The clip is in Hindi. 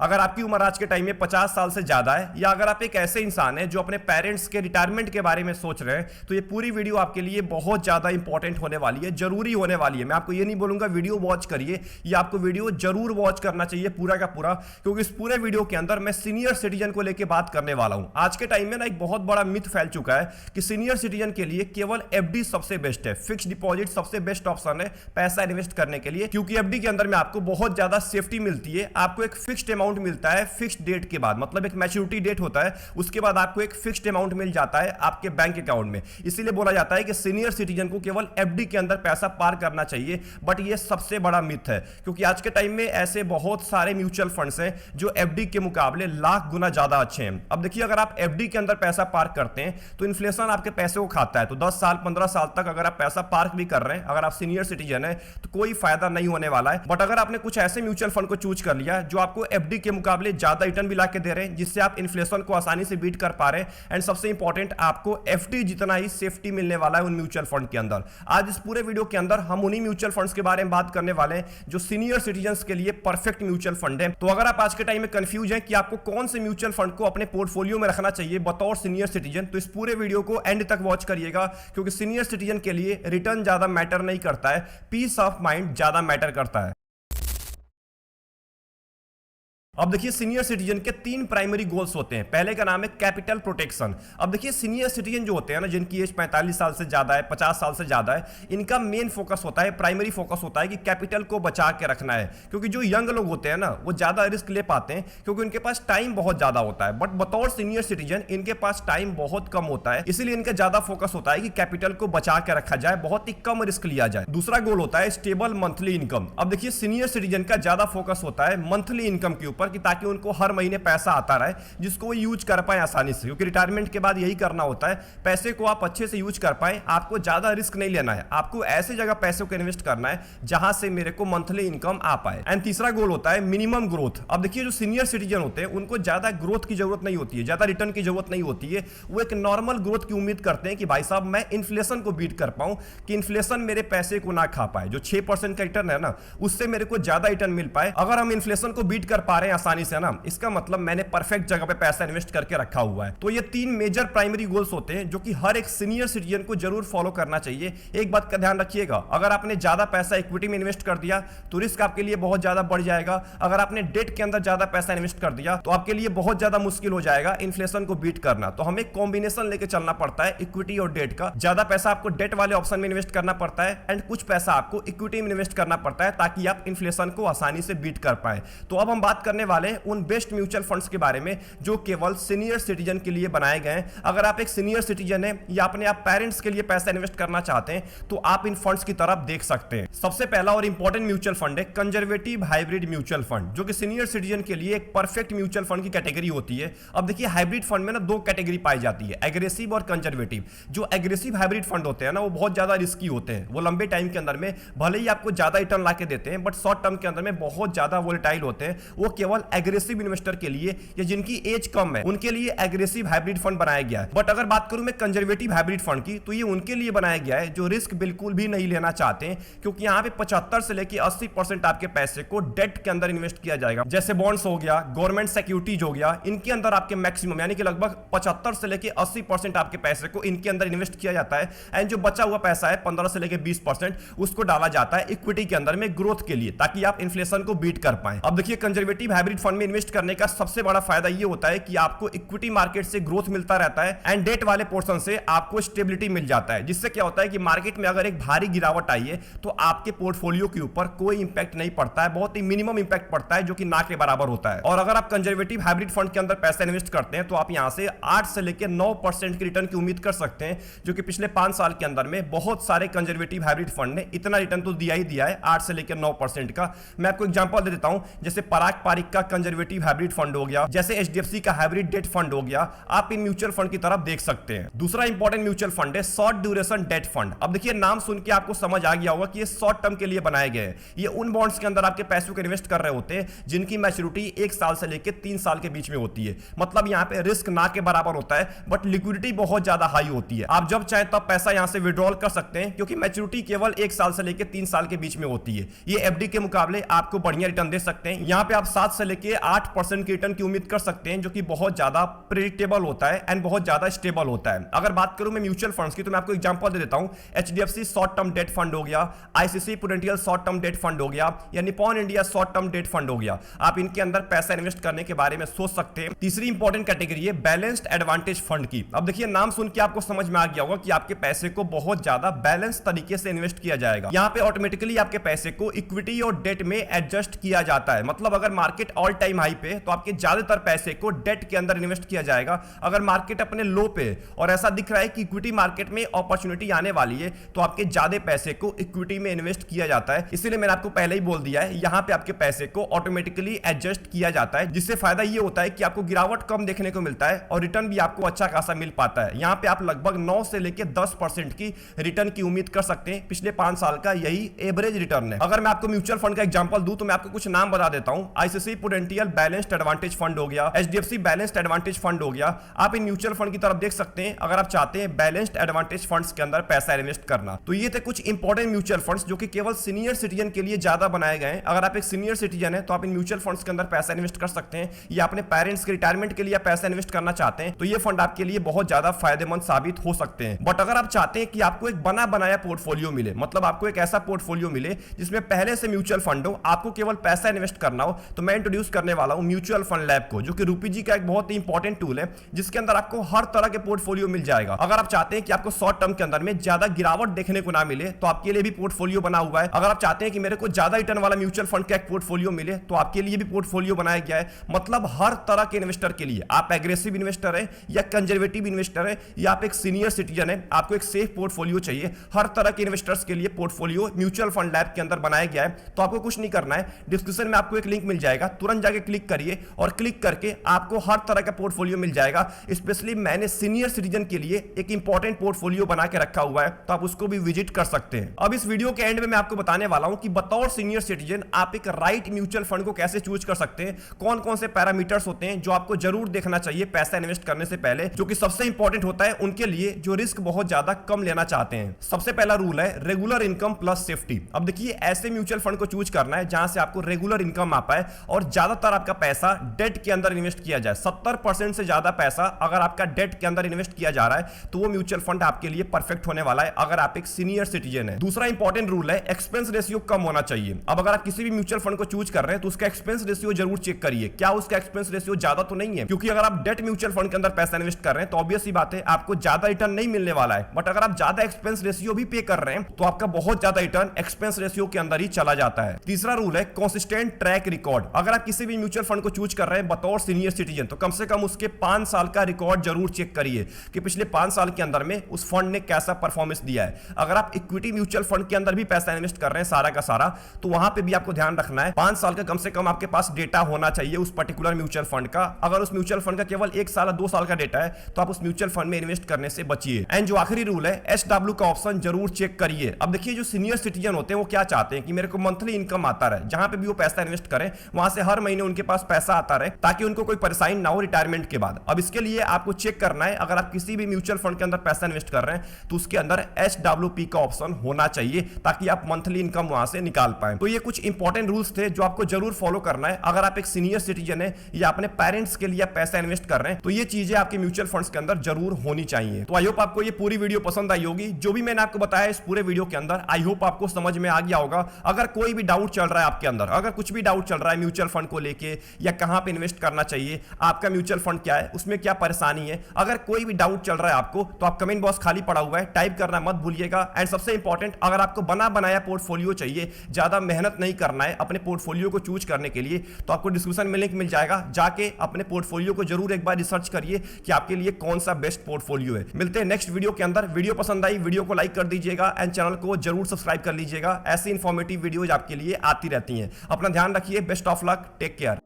अगर आपकी उम्र आज के टाइम में 50 साल से ज्यादा है, या अगर आप एक ऐसे इंसान है जो अपने पेरेंट्स के रिटायरमेंट के बारे में सोच रहे हैं, तो ये पूरी वीडियो आपके लिए बहुत ज्यादा इंपॉर्टेंट होने वाली है, जरूरी होने वाली है। मैं आपको ये नहीं बोलूंगा वीडियो वॉच करिए, ये आपको वीडियो जरूर वॉच करना चाहिए पूरा का पूरा, क्योंकि इस पूरे वीडियो के अंदर मैं सीनियर सिटीजन को लेकर बात करने वाला हूं। आज के टाइम में ना एक बहुत बड़ा मिथ फैल चुका है कि सीनियर सिटीजन के लिए केवल एफडी सबसे बेस्ट है, फिक्स्ड डिपॉजिट सबसे बेस्ट ऑप्शन है पैसा इन्वेस्ट करने के लिए, क्योंकि एफडी के अंदर में आपको बहुत ज्यादा सेफ्टी मिलती है। आपको एक फिक्स्ड अमाउंट मिलता है फिक्स्ड डेट के बाद, मतलब एक मैच्योरिटी डेट होता है, उसके बाद आपको एक फिक्स्ड अमाउंट मिल जाता है आपके बैंक अकाउंट में। इसीलिए बोला जाता है कि सीनियर सिटीजन को केवल एफडी के अंदर पैसा पार करना चाहिए, बट ये सबसे बड़ा मिथ है, क्योंकि आज के टाइम में ऐसे बहुत सारे म्यूचुअल फंड्स हैं जो एफडी के मुकाबले लाख गुना ज्यादा अच्छे हैं। अब देखिए, अगर आप एफडी के अंदर पैसा पार्क करते हैं तो इन्फ्लेशन आपके पैसे को खाता है, तो 10 साल 15 साल तक अगर आप पैसा पार्क भी कर रहे हैं, अगर आप सीनियर सिटीजन है, तो कोई फायदा नहीं होने वाला है। बट अगर आपने कुछ ऐसे म्यूचुअल फंड को चूज कर लिया जो आपको एफडी के मुकाबले ज्यादा रिटर्न भी लाके दे रहे हैं, जिससे आप इन्फ्लेशन को आसानी से बीट कर पा रहे हैं, एंड सबसे इंपॉर्टेंट आपको एफडी जितना ही सेफ्टी मिलने वाला है उन म्यूचुअल फंड के अंदर। आज इस पूरे वीडियो के अंदर हम उन्हीं म्यूचुअल फंड्स के बारे में बात करने वाले हैं जो सीनियर सिटीजन के लिए परफेक्ट म्यूचुअल फंड है। तो अगर आप आज के टाइम में कंफ्यूज हैं कि आपको कौन से म्यूचुअल फंड को अपने पोर्टफोलियो में रखना चाहिए बतौर सीनियर सिटीजन, तो इस पूरे वीडियो को एंड तक वॉच करिएगा, क्योंकि सीनियर सिटीजन के लिए रिटर्न ज्यादा मैटर नहीं करता है, पीस ऑफ माइंड ज्यादा मैटर करता है। अब देखिए, सीनियर सिटीजन के 3 प्राइमरी गोल्स होते हैं। पहले का नाम है कैपिटल प्रोटेक्शन। अब देखिए, सीनियर सिटीजन जो होते हैं ना, जिनकी एज 45 साल से ज्यादा है, 50 साल से ज्यादा है, इनका मेन फोकस होता है, प्राइमरी फोकस होता है कि कैपिटल को बचा के रखना है। क्योंकि जो यंग लोग होते हैं ना, वो ज्यादा रिस्क ले पाते हैं क्योंकि उनके पास टाइम बहुत ज्यादा होता है, बट बतौर सीनियर सिटीजन इनके पास टाइम बहुत कम होता है, इसीलिए इनका ज्यादा फोकस होता है कि कैपिटल को बचा के रखा जाए, बहुत ही कम रिस्क लिया जाए। दूसरा गोल होता है स्टेबल मंथली इनकम। अब देखिए, सीनियर सिटीजन का ज्यादा फोकस होता है मंथली इनकम के ऊपर, कि ताकि उनको हर महीने पैसा आता रहे जिसको वो यूज कर पाए आसानी से, क्योंकि रिटायरमेंट के बाद यही करना होता है, पैसे को आप अच्छे से यूज कर पाए। आपको ज्यादा रिस्क नहीं लेना है, आपको ऐसे जगह पैसे को इन्वेस्ट करना है जहां से मेरे को मंथली इनकम आ पाए। एंड तीसरा गोल होता है मिनिमम ग्रोथ। अब देखिए, जो सीनियर सिटीजन होते हैं उनको ज्यादा ग्रोथ की जरूरत नहीं होती है, ज्यादा रिटर्न की जरूरत नहीं होती है, वो एक नॉर्मल ग्रोथ की उम्मीद करते हैं कि भाई साहब मैं इन्फ्लेशन को बीट कर पाऊं, कि इन्फ्लेशन मेरे पैसे को ना खा पाए। जो 6% का रिटर्न है ना, उससे मेरे को ज्यादा रिटर्न मिल पाए। अगर हम इन्फ्लेशन को बीट कर पा रहे हैं आसानी से ना, इसका मतलब मैंने परफेक्ट जगह पे पैसा इन्वेस्ट करके रखा हुआ है। तो ये 3 मेजर प्राइमरी गोल्स होते हैं जो कि हर एक सीनियर सिटीजन को जरूर फॉलो करना चाहिए। एक बात का ध्यान रखिएगा, अगर आपने ज्यादा पैसा इक्विटी में इन्वेस्ट कर दिया तो रिस्क आपके लिए बहुत ज्यादा बढ़ जाएगा। अगर आपने डेट के अंदर ज्यादा पैसा इन्वेस्ट कर दिया तो आपके लिए बहुत ज्यादा मुश्किल हो जाएगा इन्फ्लेशन को बीट करना। तो हमें कॉम्बिनेशन लेके चलना पड़ता है इक्विटी और डेट का। ज्यादा पैसा आपको डेट वाले ऑप्शन में इन्वेस्ट करना पड़ता है, एंड कुछ पैसा आपको इक्विटी में इन्वेस्ट करना पड़ता है, ताकि आप इन्फ्लेशन को आसानी से बीट कर पाए। तो अब हम बात करने वाले हैं उन बेस्ट म्यूचुअल फंड्स के बारे में जो केवल सीनियर सिटीजन के लिए बनाए गए हैं। अगर आप एक सीनियर सिटीजन हैं या अपने आप पेरेंट्स के लिए पैसा इन्वेस्ट करना चाहते हैं, तो आप इन फंड्स की तरफ देख सकते हैं। सबसे पहला और इंपॉर्टेंट म्यूचुअल फंड है कंजर्वेटिव हाइब्रिड म्यूचुअल फंड, जो कि सीनियर सिटीजन के लिए एक परफेक्ट म्यूचुअल फंड की कैटेगरी होती है। अब देखिए, हाइब्रिड फंड में ना 2 कैटेगरी पाई जाती है, एग्रेसिव और कंजर्वेटिव। जो एग्रेसिव हाइब्रिड फंड होते हैं ना, वो बहुत ज्यादा रिस्की होते हैं। वो लंबे टाइम के अंदर में भले ही आपको ज्यादा रिटर्न लाके देते हैं, बट शॉर्ट टर्म के अंदर में बहुत ज्यादा वोलेटाइल होते हैं। वो केवल एग्रेसिव इन्वेस्टर के लिए या जिनकी एज कम है उनके लिए एग्रेसिव हाइब्रिड फंड बनाया गया है। बट अगर बात करूं मैं कंजर्वेटिव हाइब्रिड फंड की, तो ये उनके लिए बनाया गया है जो रिस्क बिल्कुल भी नहीं लेना चाहते हैं, क्योंकि यहां पे 75 से लेकर 80% आपके पैसे को डेट के अंदर इन्वेस्ट किया जाएगा। जैसे बॉन्ड्स हो गया, गवर्नमेंट सिक्योरिटीज हो गया, इनके अंदर आपके मैक्सिमम यानी कि लगभग 75 से लेकर 80% आपके पैसे को इनके अंदर इन्वेस्ट किया जाता है। एंड जो बचा हुआ पैसा है 15 से लेकर 20%, उसको डाला जाता है इक्विटी के अंदर में ग्रोथ के लिए, ताकि आप इन्फ्लेशन को बीट कर पाए। अब देखिए, कंजर्वेटिव हाइब्रिड फंड में इन्वेस्ट करने का सबसे बड़ा फायदा यह होता है कि आपको इक्विटी मार्केट से ग्रोथ मिलता रहता है, एंड डेट वाले पोर्शन से आपको स्टेबिलिटी मिल जाता है, जिससे क्या होता है कि मार्केट में अगर एक भारी गिरावट आई है तो आपके पोर्टफोलियो के ऊपर कोई इंपैक्ट नहीं पड़ता है, बहुत ही मिनिमम इंपैक्ट पड़ता है, जो कि ना के बराबर होता है। और अगर आप कंजर्वेटिव हाइब्रिड फंड के अंदर पैसा इन्वेस्ट करते हैं तो आप यहां से 8 से लेकर 9% की रिटर्न की उम्मीद कर सकते हैं, जो कि पिछले 5 साल के अंदर में बहुत सारे कंजर्वेटिव हाइब्रिड फंड ने इतना रिटर्न तो दिया ही दिया है, 8 से लेकर 9% का। मैं आपको एग्जांपल दे देता हूं, जैसे पराग पारिक का कंजर्वेटिव हाइब्रिड फंड हो गया, जैसे एचडीएफसी का हाइब्रिड डेट फंड हो गया, आप इन म्यूचुअल फंड की तरफ देख सकते हैं। दूसरा इंपॉर्टेंट म्यूचुअल फंड है शॉर्ट ड्यूरेशन डेट फंड। अब देखिए, नाम सुन के आपको समझ आ गया होगा कि ये शॉर्ट टर्म के लिए बनाए गए हैं। ये उन बॉन्ड्स के अंदर आपके पैसों को इन्वेस्ट कर रहे होते हैं जिनकी मैच्योरिटी 1 साल से लेकर 3 साल के बीच में होती है। मतलब यहां पे रिस्क ना के बराबर होता है, बट लिक्विडिटी बहुत ज्यादा हाई होती है। आप जब चाहे तब पैसा यहां से विड्रॉल कर सकते हैं, क्योंकि मैच्योरिटी केवल 1 साल से लेकर 3 साल के बीच में होती है। ये एफडी के मुकाबले आपको बढ़िया रिटर्न दे सकते हैं। यहां पे आप 7 से से लेके 8% की रिटर्न की उम्मीद कर सकते हैं, जो कि बहुत ज्यादा प्रेडिक्टेबल होता है एंड बहुत ज्यादा स्टेबल होता है। अगर बात करूं मैं म्यूचुअल फंड्स की, तो मैं आपको एग्जांपल दे देता हूं। HDFC short term debt fund हो गया, ICC prudential short term debt fund हो गया, या Nippon India short term debt fund हो गया। आप इनके अंदर पैसा इन्वेस्ट करने के बारे में सोच सकते हैं। तीसरी इंपॉर्टेंट कैटेगरी है बैलेंस्ड एडवांटेज फंड की। अब देखिए, नाम सुन के आपको समझ में आ गया होगा कि आपके पैसे को बहुत ज्यादा बैलेंस तरीके से इन्वेस्ट किया जाएगा। यहां पे ऑटोमेटिकली आपके पैसे को इक्विटी और डेट में एडजस्ट किया जाता है। मतलब अगर मार्केट ऑल टाइम हाई पे, तो आपके ज्यादातर पैसे को डेट के अंदर इन्वेस्ट किया जाएगा। अगर मार्केट अपने लो पे और ऐसा दिख रहा है कि इक्विटी मार्केट में अपॉर्चुनिटी आने वाली है, तो आपके ज्यादा पैसे को इक्विटी में इन्वेस्ट किया जाता है। इसीलिए मैंने आपको पहले ही बोल दिया है, यहां पे आपके पैसे को ऑटोमेटिकली एडजस्ट किया जाता है, जिससे फायदा ये होता है कि आपको गिरावट कम देखने को मिलता है और रिटर्न भी आपको अच्छा खासा मिल पाता है। यहां पे आप लगभग 9 से लेकर 10% की रिटर्न की उम्मीद कर सकते हैं। पिछले 5 साल का यही एवरेज रिटर्न है। अगर मैं आपको म्यूचुअल फंड का एग्जांपल दूं, तो मैं आपको कुछ नाम बता देता हूं। ICC prudential balanced advantage fund हो गया, एचडीएफसी बैलेंस्ड एडवांटेज फंड हो गया। आप इन म्यूचुअल फंड की तरफ देख सकते हैं अगर आप चाहते हैं बैलेंस्ड एडवांटेज फंड्स के अंदर पैसा इन्वेस्ट करना। तो ये थे कुछ इंपॉर्टेंट म्यूचुअल फंड्स जो कि केवल सीनियर सिटीजन के लिए ज्यादा बनाए गए हैं। अगर आप एक सीनियर सिटीजन है, तो आप इन म्यूचुअल फंड्स के अंदर पैसा इन्वेस्ट कर सकते हैं, या अपने पेरेंट्स के रिटायरमेंट के लिए पैसा इन्वेस्ट करना चाहते हैं, तो ये फंड आपके लिए बहुत ज्यादा फायदेमंद साबित हो सकते हैं। बट अगर आप चाहते हैं कि आपको एक बना बनाया पोर्टफोलियो मिले, मतलब आपको एक ऐसा पोर्टफोलियो मिले जिसमें पहले से म्यूचुअल फंड हो, आपको केवल पैसा इन्वेस्ट करना हो, तो मैं इंट्रोड्यूस करने वाला हूं म्यूचुअल फंड लैब को, जो कि रूपी जी का एक बहुत ही इंपॉर्टेंट टूल है, जिसके अंदर आपको हर तरह के पोर्टफोलियो मिल जाएगा। अगर आप चाहते हैं कि आपको शॉर्ट टर्म के अंदर में ज्यादा गिरावट देखने को ना मिले, तो आपके लिए भी पोर्टफोलियो बना हुआ है। अगर आप चाहते हैं कि मेरे को ज्यादा रिटर्न वाला म्यूचुअल फंड का एक पोर्टफोलियो मिले, तो आपके लिए भी पोर्टफोलियो बनाया गया है। मतलब हर तरह के इन्वेस्टर के लिए, आप एग्रेसिव इन्वेस्टर है या कंजर्वेटिव इन्वेस्टर है या आप एक सीनियर सिटीजन है, आपको एक सेफ पोर्टफोलियो चाहिए, हर तरह के इन्वेस्टर्स के लिए पोर्टफोलियो म्यूचुअल फंड लैब के अंदर बनाया गया है। तो आपको कुछ नहीं करना है, डिस्क्रिप्शन में आपको एक लिंक मिल जाएगा, तुरंत जाके क्लिक करिए और क्लिक करके आपको हर तरह का पोर्टफोलियो मिल जाएगा। स्पेशली मैंने सीनियर सिटीजन के लिए एक इंपॉर्टेंट पोर्टफोलियो बना के रखा हुआ है, तो आप उसको भी विजिट कर सकते हैं। अब इस वीडियो के एंड में मैं आपको बताने वाला हूं कि बतौर सीनियर सिटीजन आप एक राइट म्यूचुअल फंड को कैसे चूज कर सकते हैं, कौन कौन से पैरामीटर्स होते हैं जो आपको जरूर देखना चाहिए पैसा इन्वेस्ट करने से पहले, जो कि सबसे इंपॉर्टेंट होता है उनके लिए जो रिस्क बहुत ज्यादा कम लेना चाहते हैं। सबसे पहला रूल है रेगुलर इनकम प्लस सेफ्टी। अब देखिए, ऐसे म्यूचुअल फंड को चूज करना है जहां से आपको रेगुलर इनकम आ पाए और ज्यादातर आपका पैसा डेट के अंदर इन्वेस्ट किया जाए। 70% से ज्यादा पैसा अगर आपका डेट के अंदर इन्वेस्ट किया जा रहा है, तो वो म्यूचुअल फंड आपके लिए परफेक्ट होने वाला है अगर आप एक सीनियर सिटीजन है। दूसरा इंपॉर्टेंट रूल है एक्सपेंस रेशियो कम होना चाहिए। अब अगर आप किसी भी म्यूचुअल फंड को चूज कर रहे हैं, तो उसका एक्सपेंस रेशियो जरूर चेक करिए, क्या उसका एक्सपेंस रेशियो ज्यादा तो नहीं है, क्योंकि अगर आप डेट म्यूचुअल फंड के अंदर पैसा इन्वेस्ट कर रहे हैं, तो ऑब्वियस ही बात है आपको ज्यादा रिटर्न नहीं मिलने वाला है। बट अगर आप ज्यादा एक्सपेंस रेशियो भी पे कर रहे हैं, तो आपका बहुत ज्यादा रिटर्न एक्सपेंस रेशियो के अंदर ही चला जाता है। तीसरा रूल है कंसिस्टेंट ट्रैक रिकॉर्ड। अगर आप किसी भी म्यूचुअल फंड को चूज कर रहे हैं बतौर सीनियर सिटीजन, तो कम से कम उसके 5 साल का रिकॉर्ड जरूर चेक करिए कि पिछले 5 साल के अंदर में उस फंड ने कैसा परफॉर्मेंस दिया है। अगर आप इक्विटी म्यूचुअल फंड के अंदर भी पैसा इन्वेस्ट कर रहे हैं सारा का सारा, तो वहां पे भी आपको ध्यान रखना है 5 साल का कम से कम आपके पास डेटा होना चाहिए उस पर्टिकुलर म्यूचुअल फंड का। अगर उस म्यूचुअल फंड का केवल 1 साल या 2 साल का डेटा है, तो आप उस म्यूचुअल फंड में इन्वेस्ट करने से बचिए। एंड जो आखिरी रूल है SW का ऑप्शन जरूर चेक करिए। अब देखिए, जो सीनियर सिटीजन होते हैं वो क्या चाहते हैं कि मेरे को मंथली इनकम आता रहे, जहां पे भी वो पैसा इन्वेस्ट करें वहां से हर महीने उनके पास पैसा आता रहे, ताकि उनको कोई परेशानी ना हो रिटायरमेंट के बाद। अब इसके लिए आपको चेक करना है, अगर आप किसी भी म्यूचुअल फंड के अंदर पैसा इन्वेस्ट कर रहे हैं, तो उसके अंदर SWP का ऑप्शन होना चाहिए, ताकि आप मंथली इनकम वहां से निकाल पाए। तो ये कुछ इंपॉर्टेंट रूल्स थे जो आपको जरूर फॉलो करना है अगर आप एक सीनियर सिटीजन है या अपने पेरेंट्स के लिए पैसा इन्वेस्ट कर रहे हैं, तो ये चीजें आपके म्यूचुअल फंड्स के अंदर जरूर होनी चाहिए। तो आई होप आपको ये पूरी वीडियो पसंद आई होगी। जो भी मैंने आपको बताया इस पूरे वीडियो के अंदर, आई होप आपको समझ में आ गया होगा। अगर कोई भी डाउट चल रहा है आपके अंदर, अगर कुछ भी डाउट चल रहा है म्यूचुअल फंड को लेके या कहां पे इन्वेस्ट करना चाहिए, आपका म्यूचुअल फंड क्या है, उसमें क्या परेशानी है, अगर कोई भी डाउट चल रहा है आपको, तो आप कमेंट बॉक्स खाली पड़ा हुआ है, टाइप करना मत भूलिएगा। एंड सबसे इंपॉर्टेंट, अगर आपको बना बनाया पोर्टफोलियो चाहिए, ज्यादा मेहनत नहीं करना है अपने पोर्टफोलियो को चूज करने के लिए, तो आपको डिस्क्रिप्शन में लिंक मिल जाएगा, जाके अपने पोर्टफोलियो को जरूर एक बार रिसर्च करिए कि आपके लिए कौन सा बेस्ट पोर्टफोलियो है। मिलते हैं नेक्स्ट वीडियो के अंदर। वीडियो पसंद आई, वीडियो को लाइक कर दीजिएगा एंड चैनल को जरूर सब्सक्राइब कर लीजिएगा। ऐसी इंफॉर्मेटिव वीडियोज आपके लिए आती रहती हैं। अपना ध्यान रखिए। Best of luck, take care.